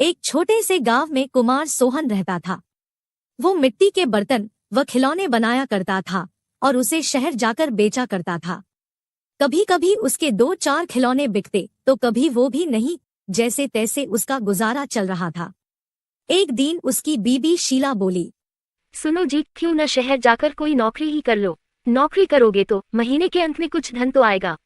एक छोटे से गांव में कुमार सोहन रहता था। वो मिट्टी के बर्तन व खिलौने बनाया करता था और उसे शहर जाकर बेचा करता था। कभी कभी उसके 2-4 खिलौने बिकते तो कभी वो भी नहीं, जैसे तैसे उसका गुजारा चल रहा था। एक दिन उसकी बीबी शीला बोली, सुनो जी, क्यों न शहर जाकर कोई नौकरी ही कर लो। नौकरी करोगे तो महीने के अंत में कुछ धन तो आएगा।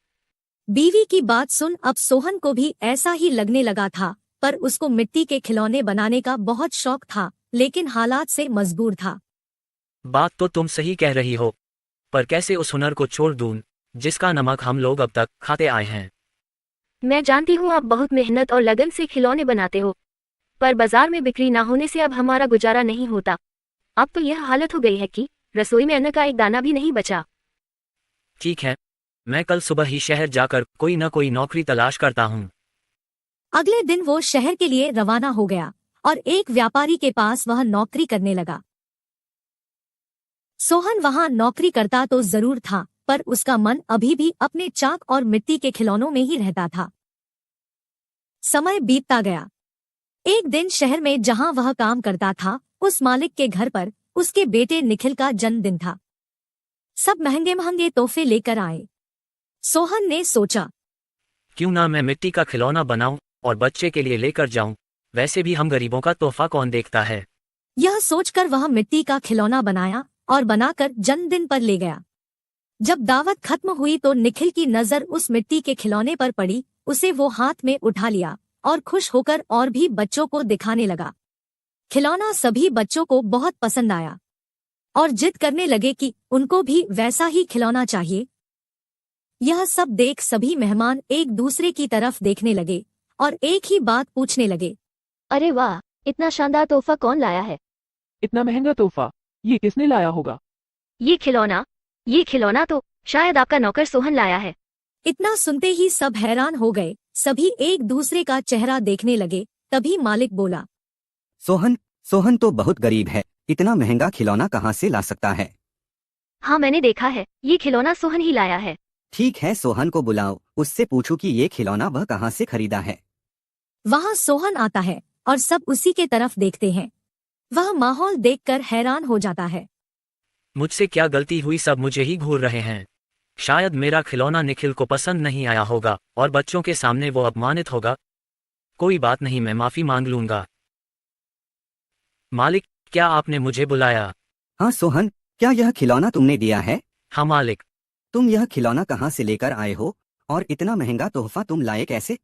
बीवी की बात सुन अब सोहन को भी ऐसा ही लगने लगा था, पर उसको मिट्टी के खिलौने बनाने का बहुत शौक था, लेकिन हालात से मजबूर था। बात तो तुम सही कह रही हो, पर कैसे उस हुनर को छोड़ दूं जिसका नमक हम लोग अब तक खाते आए हैं। मैं जानती हूँ आप बहुत मेहनत और लगन से खिलौने बनाते हो, पर बाजार में बिक्री ना होने से अब हमारा गुजारा नहीं होता। अब तो यह हालत हो गई है कि रसोई में अन्न का एक दाना भी नहीं बचा। ठीक है, मैं कल सुबह ही शहर जाकर कोई न कोई नौकरी तलाश करता हूँ। अगले दिन वो शहर के लिए रवाना हो गया और एक व्यापारी के पास वह नौकरी करने लगा। सोहन वहां नौकरी करता तो जरूर था, पर उसका मन अभी भी अपने चाक और मिट्टी के खिलौनों में ही रहता था। समय बीतता गया। एक दिन शहर में जहां वह काम करता था, उस मालिक के घर पर उसके बेटे निखिल का जन्मदिन था। सब महंगे महंगे तोहफे लेकर आए। सोहन ने सोचा, क्यों ना मैं मिट्टी का खिलौना बनाऊं और बच्चे के लिए लेकर जाऊं, वैसे भी हम गरीबों का तोहफा कौन देखता है। यह सोचकर वह मिट्टी का खिलौना बनाया और बनाकर जन्मदिन पर ले गया। जब दावत खत्म हुई तो निखिल की नजर उस मिट्टी के खिलौने पर पड़ी। उसे वो हाथ में उठा लिया और खुश होकर और भी बच्चों को दिखाने लगा। खिलौना सभी बच्चों को बहुत पसंद आया और जिद करने लगे कि उनको भी वैसा ही खिलौना चाहिए। यह सब देख सभी मेहमान एक दूसरे की तरफ देखने लगे और एक ही बात पूछने लगे, अरे वाह, इतना शानदार तोहफा कौन लाया है? इतना महंगा तोहफा ये किसने लाया होगा? ये खिलौना तो शायद आपका नौकर सोहन लाया है। इतना सुनते ही सब हैरान हो गए। सभी एक दूसरे का चेहरा देखने लगे। तभी मालिक बोला, सोहन तो बहुत गरीब है, इतना महंगा खिलौना कहाँ से ला सकता है? हाँ, मैंने देखा है, ये खिलौना सोहन ही लाया है। ठीक है, सोहन को बुलाओ, उससे पूछो कि ये खिलौना वह कहाँ से खरीदा है। वहाँ सोहन आता है और सब उसी के तरफ देखते हैं। वह माहौल देखकर हैरान हो जाता है। मुझसे क्या गलती हुई, सब मुझे ही घूर रहे हैं। शायद मेरा खिलौना निखिल को पसंद नहीं आया होगा और बच्चों के सामने वो अपमानित होगा। कोई बात नहीं, मैं माफी मांग लूंगा। मालिक, क्या आपने मुझे बुलाया? हाँ सोहन, क्या यह खिलौना तुमने दिया है? हाँ मालिक। तुम यह खिलौना कहाँ से लेकर आए हो और इतना महंगा तोहफा तुम लाए कैसे?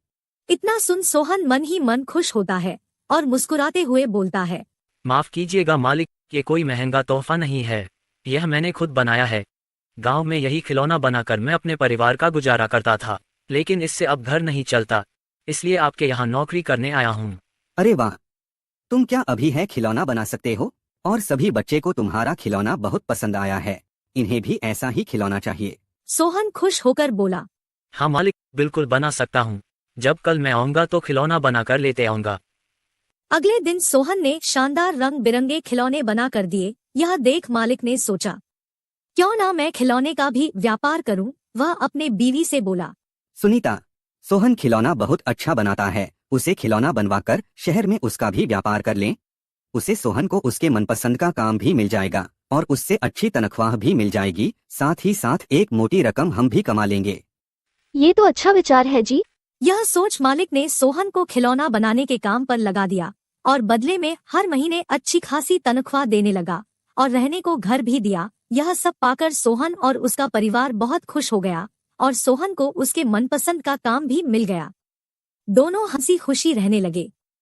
इतना सुन सोहन मन ही मन खुश होता है और मुस्कुराते हुए बोलता है, माफ कीजिएगा मालिक, ये कोई महंगा तोहफा नहीं है, यह मैंने खुद बनाया है। गांव में यही खिलौना बनाकर मैं अपने परिवार का गुजारा करता था, लेकिन इससे अब घर नहीं चलता, इसलिए आपके यहाँ नौकरी करने आया हूँ। अरे वाह, तुम क्या अभी है खिलौना बना सकते हो? और सभी बच्चे को तुम्हारा खिलौना बहुत पसंद आया है, इन्हें भी ऐसा ही खिलौना चाहिए। सोहन खुश होकर बोला, हाँ मालिक, बिल्कुल बना सकता हूँ। जब कल मैं आऊँगा तो खिलौना बनाकर लेते आऊँगा। अगले दिन सोहन ने शानदार रंग बिरंगे खिलौने बना कर दिए। यह देख मालिक ने सोचा, क्यों ना मैं खिलौने का भी व्यापार करूं। वह अपने बीवी से बोला, सुनीता, सोहन खिलौना बहुत अच्छा बनाता है, उसे खिलौना बनवाकर शहर में उसका भी व्यापार कर लें। उसे सोहन को उसके मनपसंद का काम भी मिल जाएगा और उससे अच्छी तनख्वाह भी मिल जाएगी, साथ ही साथ एक मोटी रकम हम भी कमा लेंगे। ये तो अच्छा विचार है जी। यह सोच मालिक ने सोहन को खिलौना बनाने के काम पर लगा दिया और बदले में हर महीने अच्छी खासी तनख्वाह देने लगा और रहने को घर भी दिया। यह सब पाकर सोहन और उसका परिवार बहुत खुश हो गया और सोहन को उसके मनपसंद का काम भी मिल गया। दोनों हंसी खुशी रहने लगे।